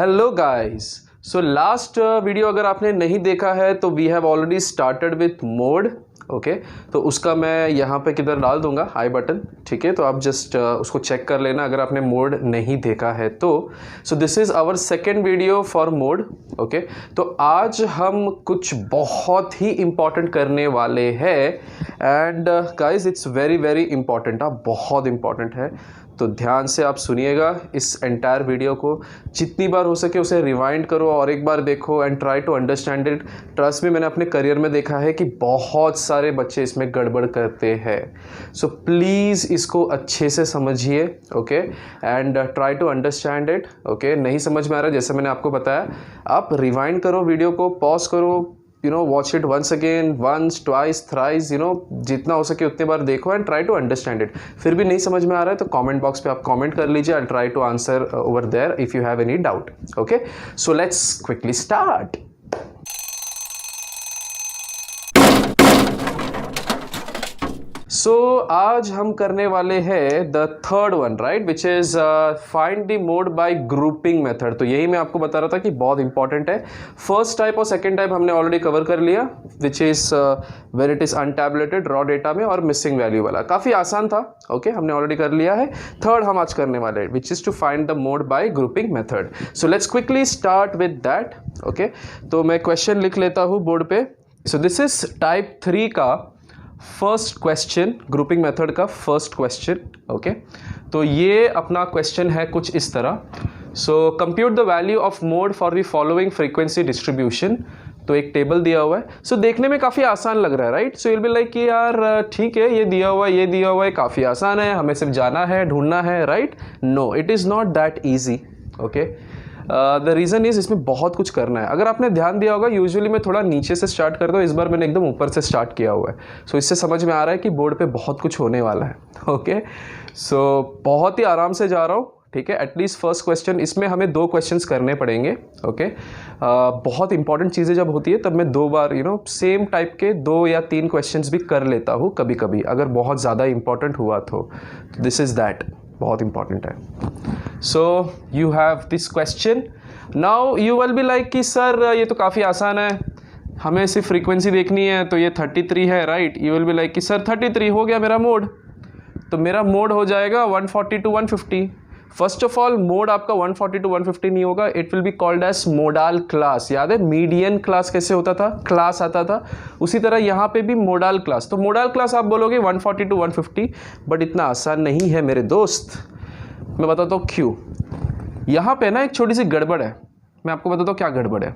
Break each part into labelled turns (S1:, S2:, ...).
S1: Hello guys. So last video अगर आपने नहीं देखा है तो we have already started with mode. Okay, तो उसका मैं यहाँ पे किधर डाल दूंगा आई बटन। ठीक है, तो आप जस्ट उसको चेक कर लेना अगर आपने मोड नहीं देखा है तो। So this is our second video for mode. Okay, तो आज हम कुछ बहुत ही इम्पॉर्टेंट करने वाले हैं and guys it's very very important. बहुत इंपॉर्टेंट है, तो ध्यान से आप सुनिएगा इस एंटायर वीडियो को। जितनी बार हो सके उसे रिवाइंड करो और एक बार देखो and try to understand it. Trust me, मैंने अपने करियर में देखा है कि बहुत सारे बच्चे इसमें गड़बड़ करते हैं। सो प्लीज़ इसको अच्छे से समझिए। Okay, and try to understand it. Okay, नहीं समझ में आ रहा जैसे मैंने आपको बताया, आप रिवाइंड करो वीडियो को, पॉज करो, watch it once again, once twice thrice, जितना हो सके उतने बार देखो and try to understand it. फिर भी नहीं समझ में आ रहा है तो कमेंट बॉक्स पे आप कमेंट कर लीजिए। I try to answer over there if you have any doubt. Okay, so let's quickly start. So आज हम करने वाले हैं the third one, right, which is find the mode by grouping method. तो यही मैं आपको बता रहा था कि बहुत इंपॉर्टेंट है। फर्स्ट टाइप और सेकंड टाइप हमने ऑलरेडी कवर कर लिया, which is where it is untabulated raw data में और मिसिंग वैल्यू वाला। काफ़ी आसान था। ओके, हमने ऑलरेडी कर लिया है। थर्ड हम आज करने वाले हैं, which is to find the mode by grouping method. So let's quickly start with that. Okay, तो मैं क्वेश्चन लिख लेता हूँ बोर्ड पे। सो दिस इज टाइप 3 का फर्स्ट क्वेश्चन, ग्रुपिंग मेथड का फर्स्ट क्वेश्चन। ओके, तो ये अपना क्वेश्चन है कुछ इस तरह। So compute the value of mode for the following frequency distribution. तो एक टेबल दिया हुआ है। सो देखने में काफ़ी आसान लग रहा है, right. So will be like कि यार ठीक है, ये दिया हुआ है, ये दिया हुआ है, काफ़ी आसान है, हमें सिर्फ जाना है, ढूंढना है, right. No, it is not that easy. Okay, the reason is इसमें बहुत कुछ करना है। अगर आपने ध्यान दिया होगा, यूजुअली मैं थोड़ा नीचे से स्टार्ट करता हूँ, इस बार मैंने एकदम ऊपर से स्टार्ट किया हुआ है। सो इससे समझ में आ रहा है कि बोर्ड पे बहुत कुछ होने वाला है। ओके, सो बहुत ही आराम से जा रहा हूँ। ठीक है, एटलीस्ट फर्स्ट क्वेश्चन, इसमें हमें 2 क्वेश्चंस करने पड़ेंगे। ओके, बहुत इंपॉर्टेंट चीज़ें जब होती है तब मैं 2 बार सेम टाइप के 2 या 3 क्वेश्चंस भी कर लेता हूँ कभी कभी, अगर बहुत ज़्यादा इंपॉर्टेंट हुआ तो। दिस इज़ दैट, बहुत इंपॉर्टेंट है। So you have this question. Now you will be like कि सर ये तो काफ़ी आसान है, हमें सिर्फ फ्रीक्वेंसी देखनी है, तो ये 33 है, right. You will be like कि सर 33 हो गया मेरा मोड। तो मेरा मोड हो जाएगा 140 to 150। First of all, mode आपका 140 to 150 नहीं होगा, it will be called as modal class. याद है मीडियन क्लास कैसे होता था, क्लास आता था, उसी तरह यहाँ पे भी मोडाल क्लास। तो मोडाल क्लास आप बोलोगे 140 to 150, बट इतना आसान नहीं है मेरे दोस्त। मैं बताता हूँ क्यों। यहाँ पे ना एक छोटी सी गड़बड़ है, मैं आपको बताता हूँ क्या गड़बड़ है।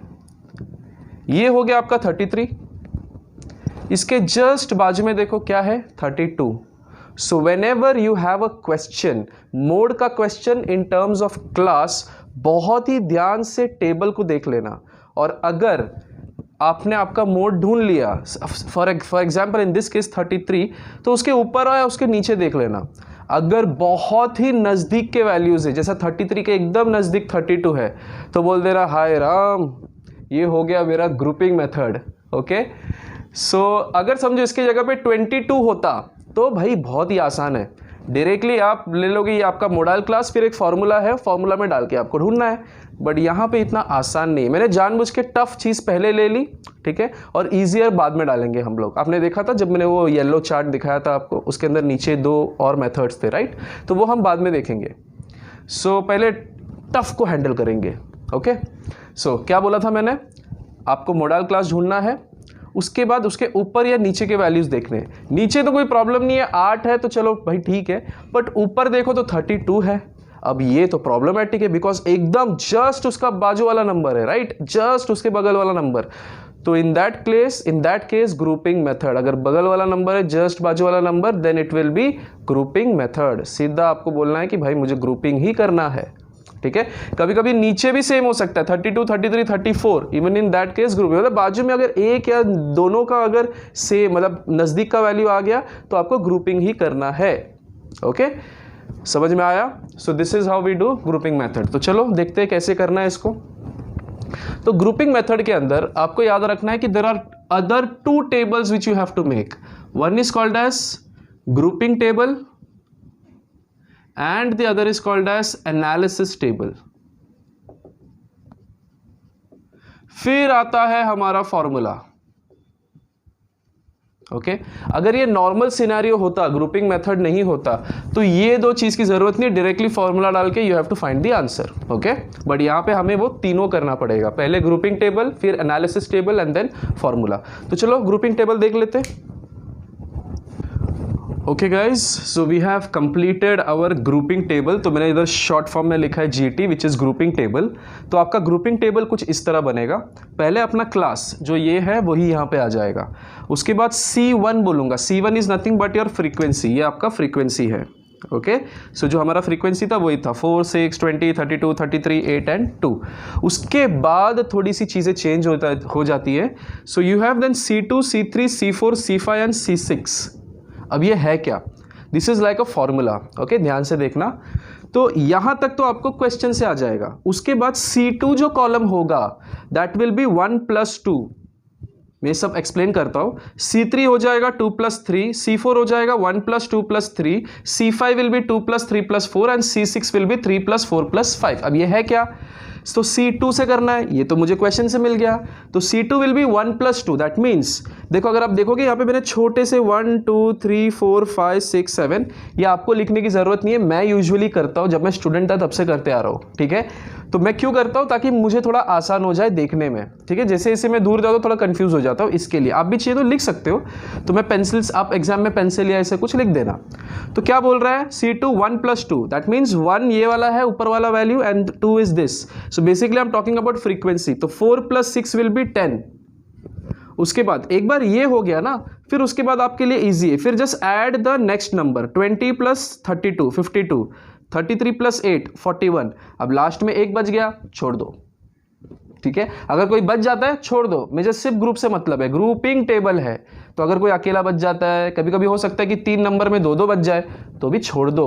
S1: ये हो गया आपका 33, इसके जस्ट बाजू में देखो क्या है, 32। So whenever you have a question, mode का question in terms of class, बहुत ही ध्यान से टेबल को देख लेना। और अगर आपने आपका मोड ढूंढ लिया, for example in this case 33, तो उसके ऊपर या उसके नीचे देख लेना। अगर बहुत ही नज़दीक के वैल्यूज़ है, जैसा 33 के एकदम नज़दीक 32 है, तो बोल दे रहा हाय राम, ये हो गया मेरा ग्रुपिंग मेथड। ओके, सो अगर समझो इसकी जगह पे 22 होता तो भाई बहुत ही आसान है, डायरेक्टली आप ले लोगे ये आपका मोडाल क्लास, फिर एक फार्मूला है, फार्मूला में डाल के आपको ढूंढना है। बट यहाँ पे इतना आसान नहीं है, मैंने जानबूझ के टफ चीज़ पहले ले ली, ठीक है, और ईजियर बाद में डालेंगे हम लोग। आपने देखा था जब मैंने वो येलो चार्ट दिखाया था आपको, उसके अंदर नीचे 2 और मेथड्स थे, राइट, तो वो हम बाद में देखेंगे। सो पहले टफ को हैंडल करेंगे। ओके, सो क्या बोला था मैंने, आपको मोडाल क्लास ढूंढना है, उसके बाद उसके ऊपर या नीचे के वैल्यूज देखने हैं। नीचे तो कोई प्रॉब्लम नहीं है, 8 है तो चलो भाई ठीक है, बट ऊपर देखो तो 32 है। अब ये तो प्रॉब्लमेटिक है, बिकॉज एकदम जस्ट उसका बाजू वाला नंबर है, राइट, जस्ट उसके बगल वाला नंबर। तो in that case grouping method, अगर बगल वाला नंबर है, जस्ट बाजू वाला number, then it will be grouping method. सीधा आपको बोलना है कि भाई मुझे ग्रुपिंग ही करना है। ठीक है, कभी कभी नीचे भी सेम हो सकता है, 32, 33, 34, even in that case grouping. मतलब बाजू में अगर एक या दोनों का अगर सेम, मतलब नज़दीक का वैल्यू आ गया, तो आपको ग्रुपिंग ही करना है। ओके, समझ में आया। So this is how we do grouping method. तो चलो देखते हैं कैसे करना है इसको। तो ग्रुपिंग मेथड के अंदर आपको याद रखना है कि there are other 2 tables which you have to make. One is called as grouping table and the other is called as analysis table. फिर आता है हमारा फॉर्मूला। ओके अगर ये नॉर्मल सिनेरियो होता, ग्रुपिंग मेथड नहीं होता, तो ये दो चीज की जरूरत नहीं, डायरेक्टली फॉर्मूला डाल के you have to find the answer. Okay but यहाँ पे हमें वो तीनों करना पड़ेगा, पहले ग्रुपिंग टेबल, फिर analysis table and then formula. तो चलो ग्रुपिंग टेबल देख लेते हैं। Okay guys, so we have completed our grouping table. तो मैंने इधर शॉर्ट फॉर्म में लिखा है GT which is grouping table. तो आपका ग्रुपिंग टेबल कुछ इस तरह बनेगा। पहले अपना क्लास जो ये है वही यहाँ पे आ जाएगा, उसके बाद C1 बोलूँगा। C1 is nothing but your frequency, ये आपका फ्रीक्वेंसी है। ओके सो जो हमारा फ्रीक्वेंसी था वही था 4, 6, 20, 32, 33, 8 एंड 2। उसके बाद थोड़ी सी चीज़ें चेंज हो जाती है। So you have then C2, C3, C4, C5 and C6। अब ये है क्या, this is like a formula. Okay ध्यान से देखना। तो यहां तक तो आपको क्वेश्चन से आ जाएगा। उसके बाद C2 जो कॉलम होगा दैट विल बी 1 + 2। मैं सब एक्सप्लेन करता हूं। C3 हो जाएगा 2 + 3, C4 हो जाएगा 1 + 2 + 3, C5 will be 2 + 3 + 4 and C6 will be 3 + 4 + 5। अब ये है क्या, तो C2 से करना है, ये तो मुझे क्वेश्चन से मिल गया। तो C2 will be 1 + 2, that means देखो अगर आप देखोगे यहाँ पे मैंने छोटे से 1 2 3 4 5 6 7, ये आपको लिखने की जरूरत नहीं है, मैं यूजुअली करता हूँ, जब मैं स्टूडेंट था तब से करते आ रहा हूँ। ठीक है तो मैं क्यों करता हूँ, ताकि मुझे थोड़ा आसान हो जाए देखने में। ठीक है जैसे जैसे मैं दूर जाता हूँ थोड़ा कंफ्यूज हो जाता हूँ, इसके लिए आप भी चाहिए तो लिख सकते हो। तो मैं पेंसिल्स, आप एग्जाम में पेंसिल या ऐसे कुछ लिख देना। तो क्या बोल रहा है C2 1 + 2, दैट मीन्स 1 ये वाला है ऊपर वाला value and 2 is this. So basically I am talking about frequency. तो 4 + 6 विल बी 10। उसके बाद एक बार ये हो गया ना, फिर उसके बाद आपके लिए इजी है, फिर just add the next number 20 + 32 52, 33 + 8 41। अब लास्ट में एक बच गया, छोड़ दो। ठीक है अगर कोई बच जाता है छोड़ दो, मुझे सिर्फ ग्रुप से मतलब है, ग्रुपिंग टेबल है। तो अगर कोई अकेला बच जाता है, कभी कभी हो सकता है कि 3 नंबर में 2 बच जाए, तो भी छोड़ दो।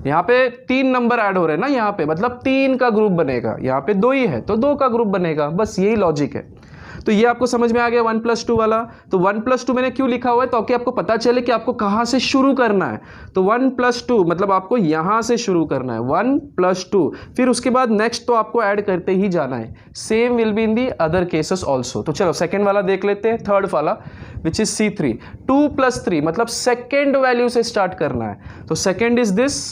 S1: यहाँ पे 3 नंबर ऐड हो रहे हैं ना, यहाँ पे मतलब 3 का ग्रुप बनेगा, यहाँ पे 2 ही है तो 2 का ग्रुप बनेगा, बस यही लॉजिक है। तो ये आपको समझ में आ गया 1 + 2 वाला। तो 1 + 2 मैंने क्यों लिखा हुआ है, ताकि आपको पता चले कि आपको कहां से शुरू करना है। तो 1 + 2 मतलब आपको यहां से शुरू करना है, 1 + 2, फिर उसके बाद नेक्स्ट तो आपको ऐड करते ही जाना है। Same will be in the other cases also. तो चलो सेकेंड वाला देख लेते हैं, थर्ड वाला विच इज C3। 2 + 3 मतलब सेकेंड वैल्यू से स्टार्ट करना है। तो सेकेंड इज दिस।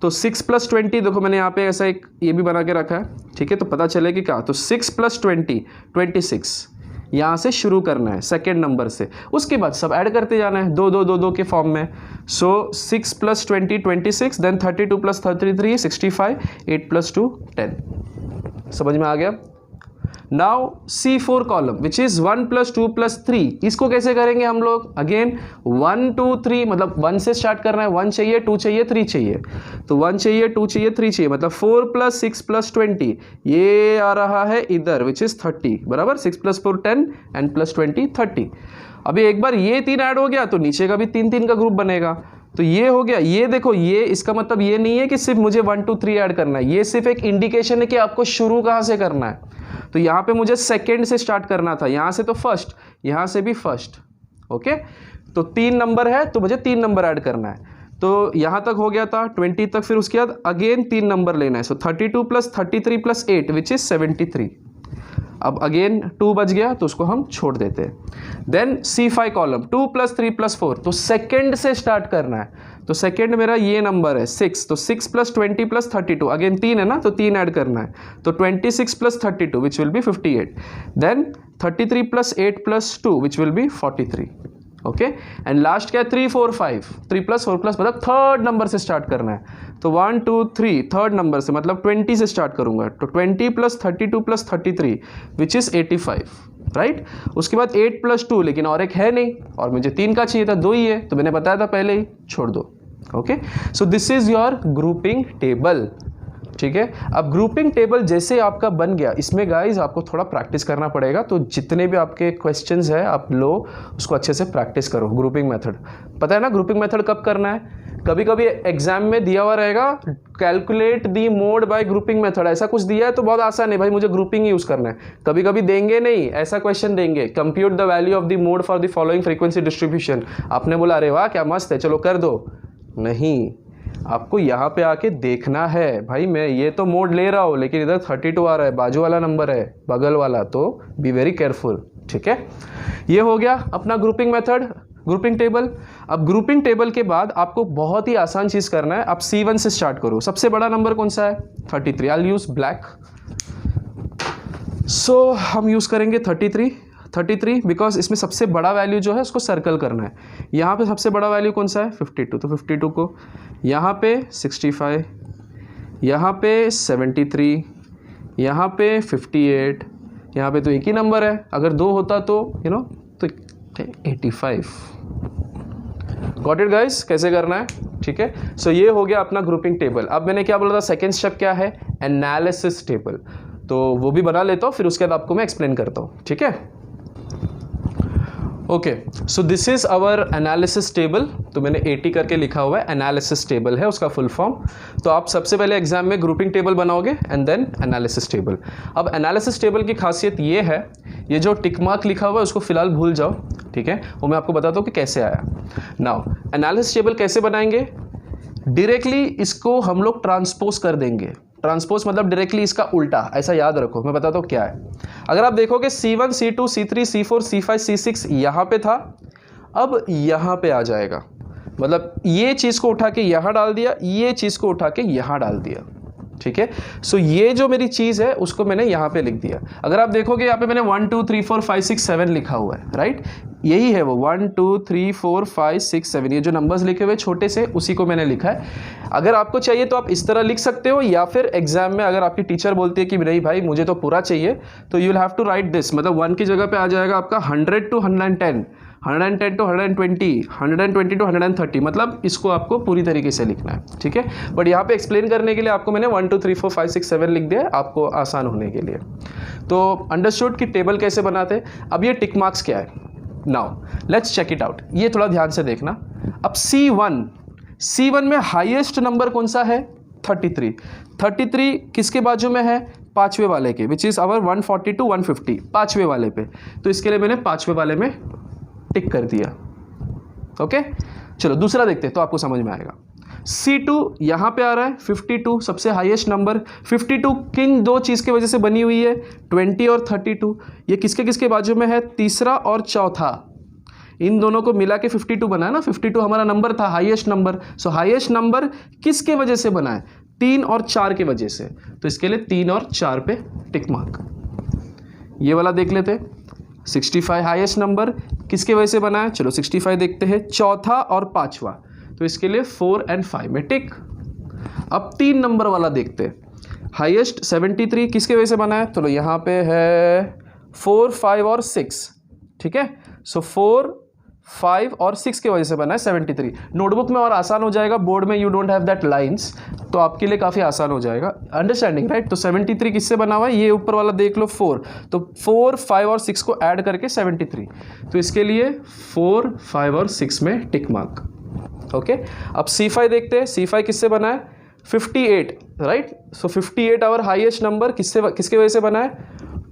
S1: तो 6 + 20, देखो मैंने यहाँ पे ऐसा एक ये भी बना के रखा है। ठीक है तो पता चले कि क्या, तो 6 + 20 26, यहाँ से शुरू करना है सेकेंड नंबर से। उसके बाद सब ऐड करते जाना है 2 2 2 2 के फॉर्म में। सो 6 + 20 26, देन 32 + 33 65, 8 + 2 10। समझ में आ गया। Now C4 column which is 1 + 2 + 3, इसको कैसे करेंगे हम लोग, अगेन 1 2 3 मतलब 1 से स्टार्ट करना है। 1 चाहिए, 2 चाहिए, 3 चाहिए। तो 1 चाहिए, 2 चाहिए, 3 चाहिए, मतलब 4 + 6 + 20 ये आ रहा है इधर विच इज 30 बराबर। 6 + 4 10 एंड +20 30। अभी एक बार ये 3 ऐड हो गया तो नीचे का भी 3 का ग्रुप बनेगा। तो ये हो गया। ये देखो, ये इसका मतलब ये नहीं है कि सिर्फ मुझे 1 2 3 ऐड करना है, ये सिर्फ एक इंडिकेशन है कि आपको शुरू कहाँ से करना है। तो यहाँ पे मुझे सेकेंड से स्टार्ट करना था, यहाँ से तो फर्स्ट, यहाँ से भी फर्स्ट। ओके तो 3 नंबर है तो मुझे 3 नंबर ऐड करना है। तो यहाँ तक हो गया था 20 तक, फिर उसके बाद अगेन 3 नंबर लेना है। सो 32 + 33 + 8 विच इज 73। अब अगेन 2 बच गया तो उसको हम छोड़ देते हैं। देन C5 कॉलम 2 + 3 + 4, तो सेकेंड से स्टार्ट करना है। तो सेकेंड मेरा ये नंबर है 6, तो 6 + 20 + 32, अगेन 3 है ना तो 3 ऐड करना है। तो 26 + 32 which will be 58, then 33 + 8 + 2 which will be 43। Okay and last क्या है 3 4 5, 3 + 4 + मतलब थर्ड नंबर से स्टार्ट करना है। तो 1 2 3 थर्ड नंबर से मतलब 20 से स्टार्ट करूंगा। तो 20 + 32 + 33 विच इज 85, राइट। उसके बाद 8 + 2, लेकिन और एक है नहीं और मुझे 3 का चाहिए था, 2 ही है तो मैंने बताया था पहले ही, छोड़ दो। Okay so this is your grouping table. ठीक है अब ग्रुपिंग टेबल जैसे आपका बन गया, इसमें गाइज आपको थोड़ा प्रैक्टिस करना पड़ेगा। तो जितने भी आपके क्वेश्चंस है आप लो उसको अच्छे से प्रैक्टिस करो। ग्रुपिंग मेथड पता है ना, ग्रुपिंग मेथड कब करना है, कभी कभी एग्जाम में दिया हुआ रहेगा calculate the mode by grouping method, ऐसा कुछ दिया है तो बहुत आसान है भाई, मुझे ग्रुपिंग यूज करना है। कभी कभी देंगे नहीं, ऐसा क्वेश्चन देंगे compute the value of the mode for the following frequency distribution. आपने बोला अरे वाह क्या मस्त है, चलो कर दो। नहीं, आपको यहाँ पे आके देखना है भाई, मैं ये तो मोड ले रहा हूँ लेकिन इधर 32 आ रहा है, बाजू वाला नंबर है बगल वाला, तो बी वेरी केयरफुल। ठीक है, ये हो गया अपना ग्रुपिंग मेथड, ग्रुपिंग टेबल। अब ग्रुपिंग टेबल के बाद आपको बहुत ही आसान चीज करना है, आप C1 से स्टार्ट करो। सबसे बड़ा नंबर कौन सा है? 33। आई विल यूज ब्लैक, सो हम यूज करेंगे 33 बिकॉज इसमें सबसे बड़ा वैल्यू जो है उसको सर्कल करना है। यहाँ पे सबसे बड़ा वैल्यू कौन सा है? 52, तो 52 को यहाँ पे 65, यहाँ पे 73, यहाँ पे 58, यहाँ पे तो एक ही नंबर है, अगर 2 होता तो तो 85। गॉट इट गाइस, कैसे करना है? ठीक है, सो ये हो गया अपना ग्रुपिंग टेबल। अब मैंने क्या बोला था, सेकेंड स्टेप क्या है? एनालिसिस टेबल, तो वो भी बना लेता हूँ, फिर उसके बाद आपको मैं एक्सप्लेन करता हूँ। ठीक है, okay, so this is our analysis table. तो मैंने 80 करके लिखा हुआ है, एनालिसिस टेबल है उसका फुल फॉर्म। तो आप सबसे पहले एग्जाम में ग्रुपिंग टेबल बनाओगे एंड देन एनालिसिस टेबल। अब एनालिसिस टेबल की खासियत ये है, ये जो टिक मार्क लिखा हुआ है उसको फिलहाल भूल जाओ। ठीक है, वो मैं आपको बताता हूँ कि कैसे आया। नाउ एनालिसिस टेबल कैसे बनाएंगे? डायरेक्टली इसको हम लोग ट्रांसपोज कर देंगे। ट्रांसपोज मतलब डायरेक्टली इसका उल्टा, ऐसा याद रखो, मैं बताता हूँ क्या है। अगर आप देखोगे C1, C2, C3, C4, C5, C6 यहाँ पे था, अब यहाँ पे आ जाएगा। मतलब ये चीज़ को उठा के यहाँ डाल दिया, ये चीज़ को उठा के यहाँ डाल दिया। ठीक है, सो ये जो मेरी चीज़ है उसको मैंने यहाँ पे लिख दिया। अगर आप देखोगे यहाँ पे मैंने 1 2 3 4 5 6 7 लिखा हुआ है, राइट? यही है वो 1 2 3 4 5 6 7, ये जो नंबर्स लिखे हुए छोटे से, उसी को मैंने लिखा है। अगर आपको चाहिए तो आप इस तरह लिख सकते हो, या फिर एग्जाम में अगर आपकी टीचर बोलती है कि नहीं भाई मुझे तो पूरा चाहिए, तो you will have to write this. मतलब 1 की जगह पे आ जाएगा आपका 100 to 110, 110 to 120, 120 to 130, मतलब इसको आपको पूरी तरीके से लिखना है। ठीक है, बट यहाँ पे एक्सप्लेन करने के लिए आपको मैंने 1 2 3 4 5 6 7 लिख दिया है, आपको आसान होने के लिए। तो अंडरस्टूड कि टेबल कैसे बनाते हैं। अब ये टिक मार्क्स क्या है? Now let's check it out, ये थोड़ा ध्यान से देखना। अब C1 में हाईएस्ट नंबर कौन सा है? 33। 33 किसके बाजू में है? पांचवे वाले के, विच इज अवर 140 to 150, पांचवे वाले पे। तो इसके लिए मैंने पांचवे वाले में टिक कर दिया। ओके, चलो दूसरा देखते हैं तो आपको समझ में आएगा। C2 यहां पे आ रहा है 52, सबसे हाईएस्ट नंबर। 52 किन दो चीज की वजह से बनी हुई है? 20 और 32। ये किसके किसके बाजू में है? तीसरा और चौथा, इन दोनों को मिला के 52 बना है ना। 52 हमारा नंबर था, हाईएस्ट नंबर। सो हाईएस्ट नंबर किसके वजह से बना है? 3 और 4 की वजह से। तो इसके लिए 3 और 4 पे टिक मार्क। ये वाला देख लेते हैं, 65 हाईएस्ट नंबर किसके वजह से बना है? चलो 65 देखते हैं, चौथा और पांचवा, तो इसके लिए 4 और 5 में टिक। अब 3 नंबर वाला देखते हैं, हाईएस्ट 73 किसके वजह से बना है? चलो यहाँ पे है 4, 5 और 6। ठीक है, सो 4, 5 और 6 की वजह से बना है 73। नोटबुक में और आसान हो जाएगा, बोर्ड में you don't have that lines, तो आपके लिए काफ़ी आसान हो जाएगा अंडरस्टैंडिंग, राइट? तो 73 किससे बना हुआ है? ये ऊपर वाला देख लो 4, तो 4, 5 और 6 को ऐड करके 73। तो इसके लिए 4, 5 और 6 में टिक मार्क। ओके, अब C5 देखते हैं। C5 किससे बना है? 58, right? So 58 our highest number किसके वजह से बना है?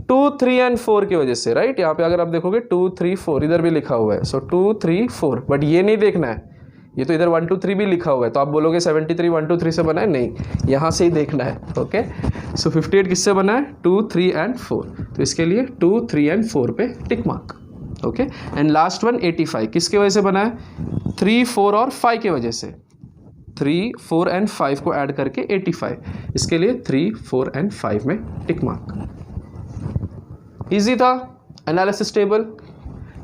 S1: 2, 3 और 4 की वजह से, राइट? यहाँ पे अगर आप देखोगे 2, 3, 4 इधर भी लिखा हुआ है, सो 2, 3, 4, बट ये नहीं देखना है, ये तो इधर 1, 2, 3 भी लिखा हुआ है, तो आप बोलोगे 73 1, 2, 3 से बना है, नहीं, यहाँ से ही देखना है। ओके, सो 58 किससे बना है? 2, 3 और 4, तो इसके लिए 2, 3 और 4 पे tick mark. Okay, and last one 85 किसके वजह से बना है? 3, 4 और 5 की वजह से। 3, 4 और 5 को ऐड करके 85, इसके लिए 3, 4 और 5 में टिक मार्क। इजी था एनालिसिस टेबल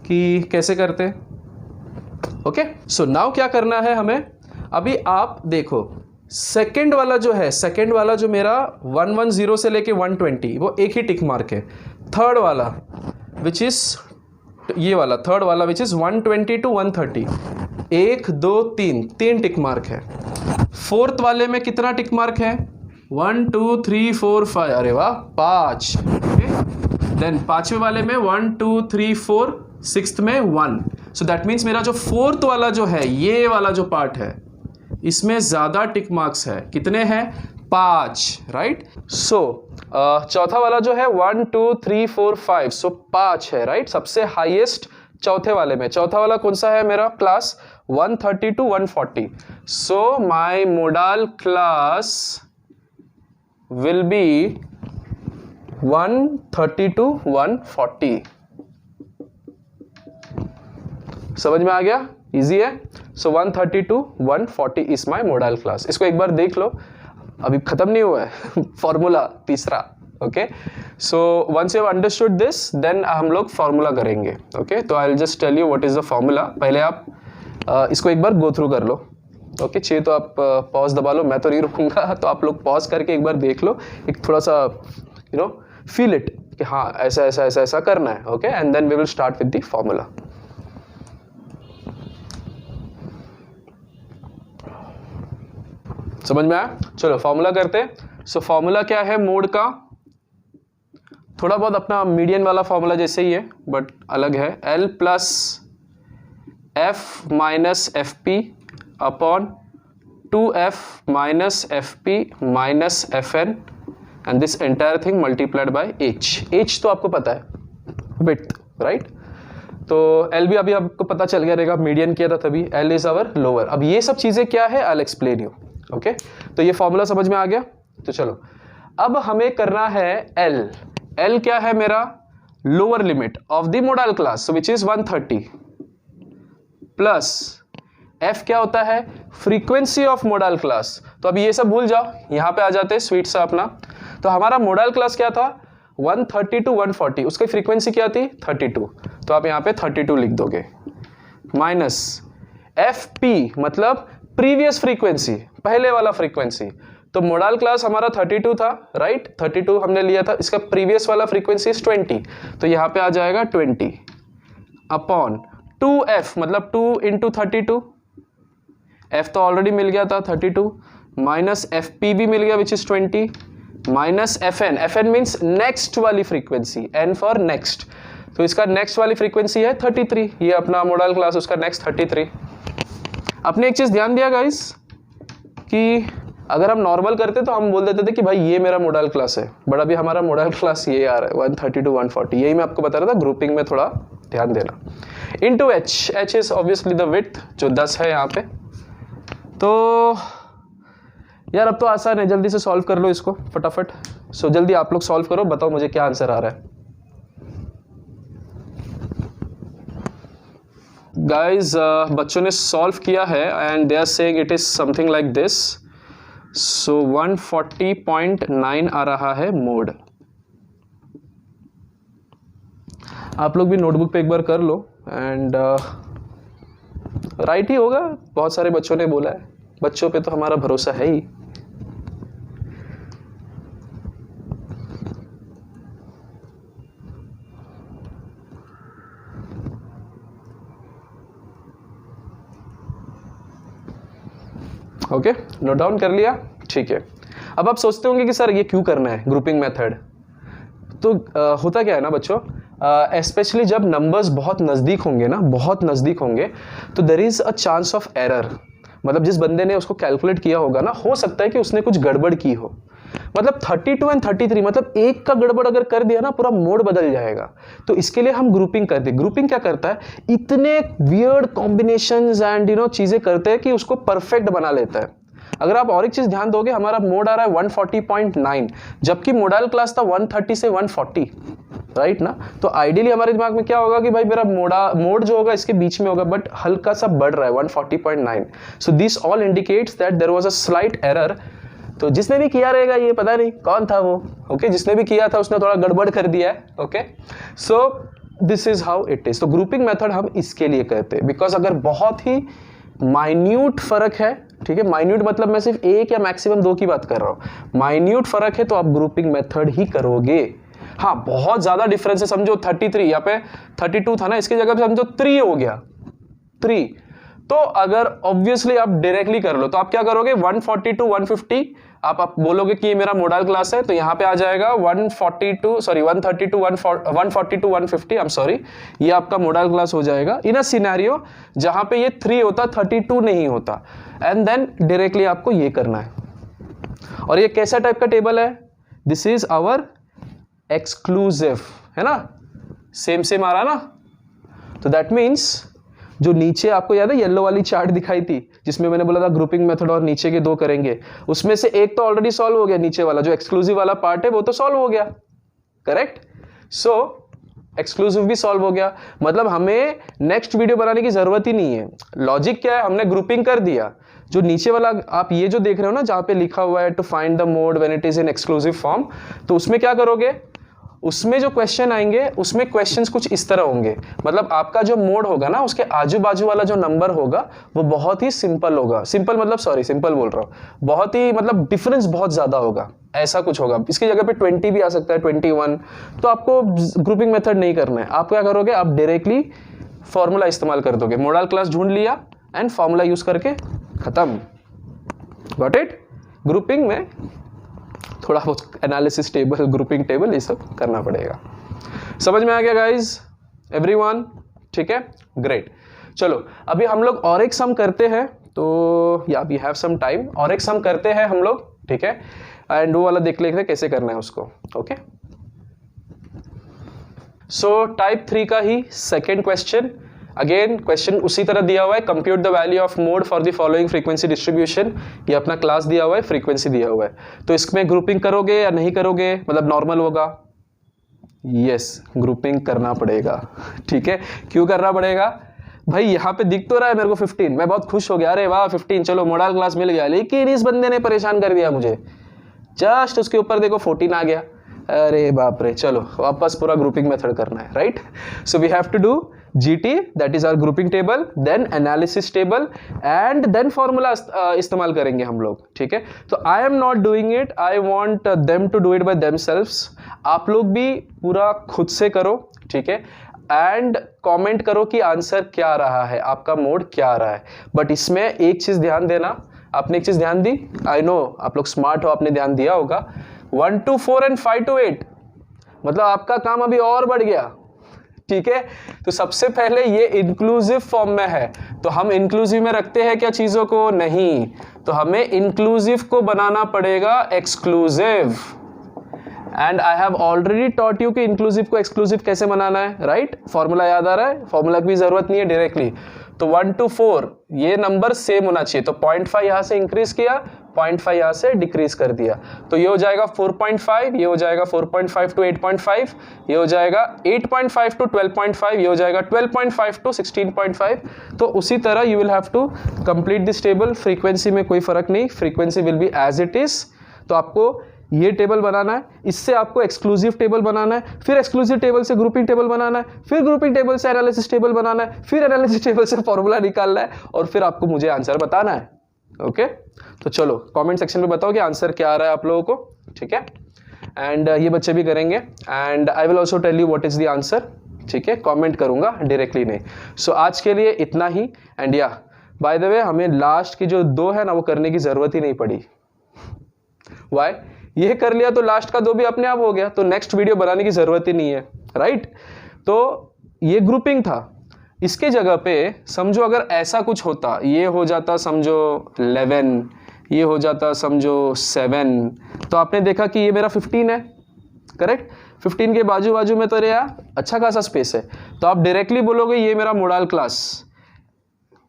S1: कि कैसे करते हैं। ओके, सो नाउ क्या करना है हमें? अभी आप देखो सेकंड वाला जो है, सेकंड वाला जो मेरा 110 से लेके 120, वो एक ही टिक मार्क है। थर्ड वाला विच इज ये वाला, थर्ड वाला which is 120 to 130, 1 2 3 tick mark है। फोर्थ वाले में कितना टिक मार्क है? 1 2 3 4 5, अरे वाह 5। देन पांचवें वाले में 1 2 3 4, सिक्स्थ में 1। सो दैट मीन्स मेरा जो फोर्थ वाला जो है, ये वाला जो पार्ट है, इसमें ज्यादा टिक मार्क्स है। कितने हैं? 5, राइट? सो चौथा वाला जो है 1 2 3 4 5, सो 5 है, राइट? सबसे हाईएस्ट चौथे वाले में। चौथा वाला कौन सा है मेरा? Class 130 to 140, So my modal class will be 130 to 140. समझ में आ गया? इजी है. So 130 to 140 is my modal class. इसको एक बार देख लो, अभी खत्म नहीं हुआ है फॉर्मूला तीसरा. Okay, so once you have understood this then हम लोग फॉर्मूला करेंगे. ओके, तो I will just tell you what is the formula. पहले आप इसको एक बार गो थ्रू कर लो. ओके, चाहिए तो आप पॉज दबा लो, मैं तो नहीं रुकूंगा, तो आप लोग पॉज करके एक बार देख लो, एक थोड़ा सा यू नो फील इट कि हाँ ऐसा ऐसा ऐसा ऐसा करना है. Okay, and then we will start with the formula. समझ में आया? चलो फॉर्मूला करते हैं. सो फॉर्मूला क्या है मोड का? थोड़ा बहुत अपना मीडियन वाला फॉर्मूला जैसे ही है बट अलग है. L plus F minus F P upon 2f minus F P minus F N and this entire thing multiplied by h. h तो आपको पता है विड्थ, राइट? तो L भी अभी आपको पता चल गया रहेगा, मीडियन किया था तभी. L is our lower. अब ये सब चीजें क्या है I will explain you. Okay, तो ये फॉर्मूला समझ में आ गया. तो चलो अब हमें करना है L. L क्या है मेरा? Lower limit of the modal class which is 130 plus F क्या होता है? Frequency of modal class. तो अब ये सब भूल जाओ, यहां पे आ जाते हैं स्वीट सा अपना. तो हमारा मोडाल क्लास क्या था? 130 टू 140. उसकी फ्रीक्वेंसी क्या थी? 32. तो आप यहां पे 32 लिख दोगे माइनस FP मतलब प्रीवियस फ्रीक्वेंसी, पहले वाला फ्रीक्वेंसी. तो मोडाल क्लास हमारा 32 था, राइट? 32 हमने लिया था. इसका प्रीवियस वाला फ्रीक्वेंसी इज 20. तो यहां पे आ जाएगा 20 अपॉन 2f मतलब 2 इंटू 32. f तो ऑलरेडी मिल गया था 32 माइनस fp भी मिल गया which is 20 minus fn. fn means next वाली फ्रीक्वेंसी, n फॉर नेक्स्ट. तो इसका नेक्स्ट वाली फ्रीक्वेंसी है 33. ये अपना मोडाल क्लास उसका नेक्स्ट 33. आपने एक चीज ध्यान दिया गाइस कि अगर हम नॉर्मल करते तो हम बोल देते थे कि भाई ये मेरा मोडाल क्लास है, बट अभी हमारा मोडाल क्लास ये आ रहा है 130 टू 140. यही मैं आपको बता रहा था, ग्रुपिंग में थोड़ा ध्यान देना. Into h. h is obviously the width जो 10 है यहाँ पे. तो यार अब तो आसान है, जल्दी से सॉल्व कर लो इसको फटाफट. सो जल्दी आप लोग सॉल्व करो, बताओ मुझे क्या आंसर आ रहा है. गाइज बच्चों ने सॉल्व किया है and they are saying it is something like this. So 140.9 आ रहा है मोड. आप लोग भी नोटबुक पे एक बार कर लो एंड राइट ही होगा. बहुत सारे बच्चों ने बोला है, बच्चों पे तो हमारा भरोसा है ही. ओके, नोट डाउन कर लिया? ठीक है. अब आप सोचते होंगे कि सर ये क्यों करना है ग्रुपिंग मेथड. तो होता क्या है ना बच्चों, स्पेशली जब नंबर्स बहुत नज़दीक होंगे ना, बहुत नज़दीक होंगे, तो there is a chance of error. मतलब जिस बंदे ने उसको कैलकुलेट किया होगा ना, हो सकता है कि उसने कुछ गड़बड़ की हो. मतलब 32 एंड 33 मतलब एक का गड़बड़ अगर कर दिया ना, पूरा मोड बदल जाएगा. तो इसके लिए हम ग्रुपिंग करते हैं. ग्रुपिंग क्या करता है? इतने weird combinations and you know चीजें करते हैं कि उसको परफेक्ट बना लेता है. अगर आप और एक चीज ध्यान दोगे, हमारा मोड आ रहा है 140.9 जबकि मोडाल क्लास था 130 से 140, राइट ना? तो आइडियली हमारे दिमाग में क्या होगा कि भाई मेरा मोड जो होगा इसके बीच में होगा, बट हल्का सा बढ़ रहा है 140.9. So this all indicates that there was a slight error. तो जिसने भी किया रहेगा, ये पता नहीं कौन था वो. ओके, जिसने भी किया था उसने थोड़ा गड़बड़ कर दिया है. Okay, so this is how it is. तो ग्रुपिंग मेथड हम इसके लिए करते हैं बिकॉज अगर बहुत ही माइन्यूट फर्क है, ठीक है, माइन्यूट मतलब मैं सिर्फ एक या मैक्सिमम 2 की बात कर रहा हूं, माइन्यूट फर्क है तो आप ग्रुपिंग मेथड ही करोगे. हाँ, बहुत ज्यादा डिफरेंस है, समझो 33 यहाँ पे 32 था ना, इसकी जगह पे समझो 3 हो गया 3. तो अगर ऑब्वियसली आप डायरेक्टली कर लो तो आप क्या करोगे 140 टू 150. आप बोलोगे कि ये मेरा मोडाल क्लास है, तो यहाँ पे आ जाएगा 130 टू 150. आई एम सॉरी, ये आपका मोडाल क्लास हो जाएगा इन अ सिनेरियो जहां पे ये 3 होता, 32 नहीं होता. एंड देन डायरेक्टली आपको ये करना है. और ये कैसा टाइप का टेबल है? दिस इज आवर एक्सक्लूसिव, है ना? सेम आ रहा ना? तो दैट मीन्स जो नीचे आपको याद है येलो वाली चार्ट दिखाई थी जिसमें मैंने बोला था ग्रुपिंग मेथड और नीचे के 2 करेंगे, उसमें से एक तो ऑलरेडी सॉल्व हो गया, नीचे वाला जो एक्सक्लूसिव वाला पार्ट है वो तो सॉल्व हो गया, करेक्ट। सो एक्सक्लूसिव भी सॉल्व हो गया, मतलब हमें नेक्स्ट वीडियो बनाने की जरूरत ही नहीं है। लॉजिक क्या है, हमने ग्रुपिंग कर दिया। जो नीचे वाला आप ये जो देख रहे हो ना जहां पे लिखा हुआ है to find the mode when it is in exclusive form, तो उसमें क्या करोगे, उसमें जो क्वेश्चन आएंगे उसमें क्वेश्चंस कुछ इस तरह होंगे, मतलब आपका जो मोड होगा ना उसके आजू बाजू वाला जो नंबर होगा वो बहुत ही सिंपल होगा, सिंपल मतलब सॉरी सिंपल बोल रहा हूँ, बहुत ही मतलब डिफरेंस बहुत ज्यादा होगा, ऐसा कुछ होगा। इसकी जगह पे 20 भी आ सकता है, 21। तो आपको ग्रुपिंग मेथड नहीं करना है, आप क्या करोगे, आप डायरेक्टली फॉर्मूला इस्तेमाल कर दोगे, मोडल क्लास ढूंढ लिया एंड फॉर्मूला यूज करके खत्म, गॉट इट। ग्रुपिंग में थोड़ा बहुत एनालिसिस टेबल, ग्रुपिंग टेबल, ये सब करना पड़ेगा। समझ में आ गया गाइज, एवरीवन? ठीक है, ग्रेट। चलो अभी हम लोग और एक सम करते हैं, तो या वी हैव सम टाइम, और एक सम करते हैं हम लोग, ठीक है, एंड वो वाला देख लेते हैं कैसे करना है उसको। ओके, सो टाइप 3 का ही सेकेंड क्वेश्चन, अगेन क्वेश्चन उसी तरह दिया हुआ है, compute the value of mode for the following frequency distribution, ये अपना क्लास दिया हुआ है, फ्रीक्वेंसी दिया हुआ है, तो इसमें ग्रुपिंग करोगे या नहीं करोगे, मतलब नॉर्मल होगा? यस, ग्रुपिंग करना पड़ेगा, ठीक है। क्यों करना पड़ेगा भाई, यहाँ पे दिख तो रहा है मेरे को 15, मैं बहुत खुश हो गया, अरे वाह 15, चलो मॉडल क्लास मिल गया, लेकिन इस बंदे ने परेशान कर दिया मुझे, जस्ट उसके ऊपर देखो 14 आ गया, अरे बाप रे। चलो वापस पूरा ग्रुपिंग मेथड करना है, right. So we have to do GT, that is our grouping table, then analysis table, and then formula इस्तेमाल करेंगे हम लोग, ठीक है। तो I am not doing it, I want them to do it by themselves। आप लोग भी पूरा खुद से करो, ठीक है, एंड कमेंट करो कि आंसर क्या आ रहा है, आपका मोड क्या आ रहा है। बट इसमें एक चीज ध्यान देना, आपने एक चीज ध्यान दी, आई नो आप लोग स्मार्ट हो, आपने ध्यान दिया होगा, 1 to 4 and 5 to 8, मतलब आपका काम अभी और बढ़ गया, ठीक है। तो सबसे पहले ये इंक्लूसिव फॉर्म में है, तो हम इंक्लूसिव में रखते हैं क्या चीजों को, नहीं, तो हमें इंक्लूसिव को बनाना पड़ेगा exclusive, and I have already taught you कि इंक्लूसिव को एक्सक्लूसिव कैसे बनाना है, राइट। फॉर्मूला याद आ रहा है, फॉर्मूला की भी जरूरत नहीं है, डायरेक्टली तो 1 to 4 ये नंबर सेम होना चाहिए, तो 0.5 यहां से इंक्रीज किया, 0.5 यहां से डिक्रीज कर दिया, तो ये हो जाएगा 4.5, ये हो जाएगा 4.5 to 8.5, ये हो जाएगा 8.5 to 12.5, ये हो जाएगा 12.5 to 16.5। तो उसी तरह you will have to complete this table. Frequency में कोई फर्क नहीं, frequency will be as it is. तो आपको ये टेबल बनाना है, इससे आपको एक्सक्लूसिव टेबल बनाना है, फिर एक्सक्लूसिव टेबल से ग्रुपिंग टेबल बनाना है, फिर ग्रुपिंग टेबल से एनालिसिस टेबल बनाना है, फिर एनालिसिस टेबल से फॉर्मूला निकालना है, और फिर आपको मुझे आंसर बताना है। ओके, तो चलो कमेंट सेक्शन में बताओ कि आंसर क्या आ रहा है आप लोगों को, ठीक है। एंड ये बच्चे भी करेंगे, and I will also tell you what is the answer, ठीक है, कमेंट करूंगा, डायरेक्टली नहीं। सो आज के लिए इतना ही, एंड या बाय द वे हमें लास्ट की जो 2 है ना वो करने की जरूरत ही नहीं पड़ी। वाई, ये कर लिया तो लास्ट का 2 भी अपने आप हो गया, तो नेक्स्ट वीडियो बनाने की जरूरत ही नहीं है, राइट। तो ये ग्रुपिंग था, इसके जगह पे समझो अगर ऐसा कुछ होता, ये हो जाता समझो 11, ये हो जाता समझो 7, तो आपने देखा कि ये मेरा 15 है, करेक्ट। 15 के बाजू बाजू में तो रे यार अच्छा खासा स्पेस है, तो आप डायरेक्टली बोलोगे ये मेरा मॉडल क्लास,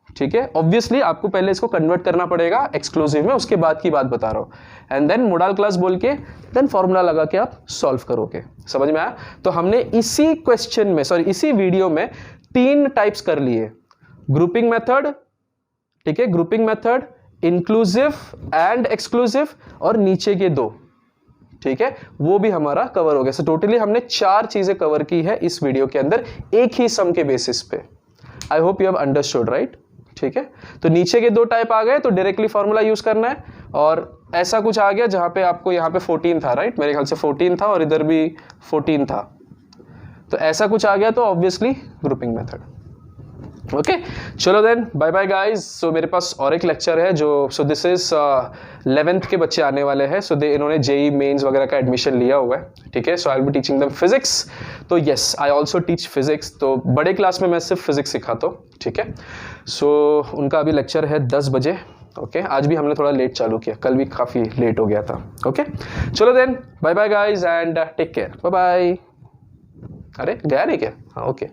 S1: ठीक है। ऑब्वियसली आपको पहले इसको कन्वर्ट करना पड़ेगा एक्सक्लूसिव में, उसके बाद की बात बता रहा हूं, एंड देन मॉडल क्लास बोल के देन फॉर्मूला लगा के आप सॉल्व करोगे। समझ में आया? तो हमने इसी क्वेश्चन में, सॉरी इसी वीडियो में 3 टाइप्स कर लिए, ग्रुपिंग मेथड, ठीक है, grouping method, inclusive and exclusive, और नीचे के 2, ठीक है, वो भी हमारा कवर हो गया। सो टोटली हमने 4 चीजें कवर की है इस वीडियो के अंदर, एक ही सम के बेसिस पे। I hope you have understood, right, ठीक है। तो नीचे के 2 टाइप आ गए तो डायरेक्टली फॉर्मूला यूज करना है, और ऐसा कुछ आ गया जहां पे आपको यहाँ पे 14 था, राइट, मेरे ख्याल से 14 था और इधर भी 14 था, तो ऐसा कुछ आ गया तो ऑब्वियसली ग्रुपिंग मेथड। ओके, चलो देन बाय बाय गाइस। सो मेरे पास और एक लेक्चर है जो, सो दिस इज 11th के बच्चे आने वाले हैं, सो इन्होंने जेई मेंस वगैरह का एडमिशन लिया हुआ है, ठीक है। So I will be teaching them physics, तो yes I also teach physics, तो बड़े क्लास में मैं सिर्फ फिजिक्स सिखाता हूँ, ठीक है। सो उनका अभी लेक्चर है 10 बजे, ओके। आज भी हमने थोड़ा लेट चालू किया, कल भी काफ़ी लेट हो गया था, ओके। चलो then bye bye guys and take care, bye bye. अरे गया नहीं क्या? हाँ, ओके।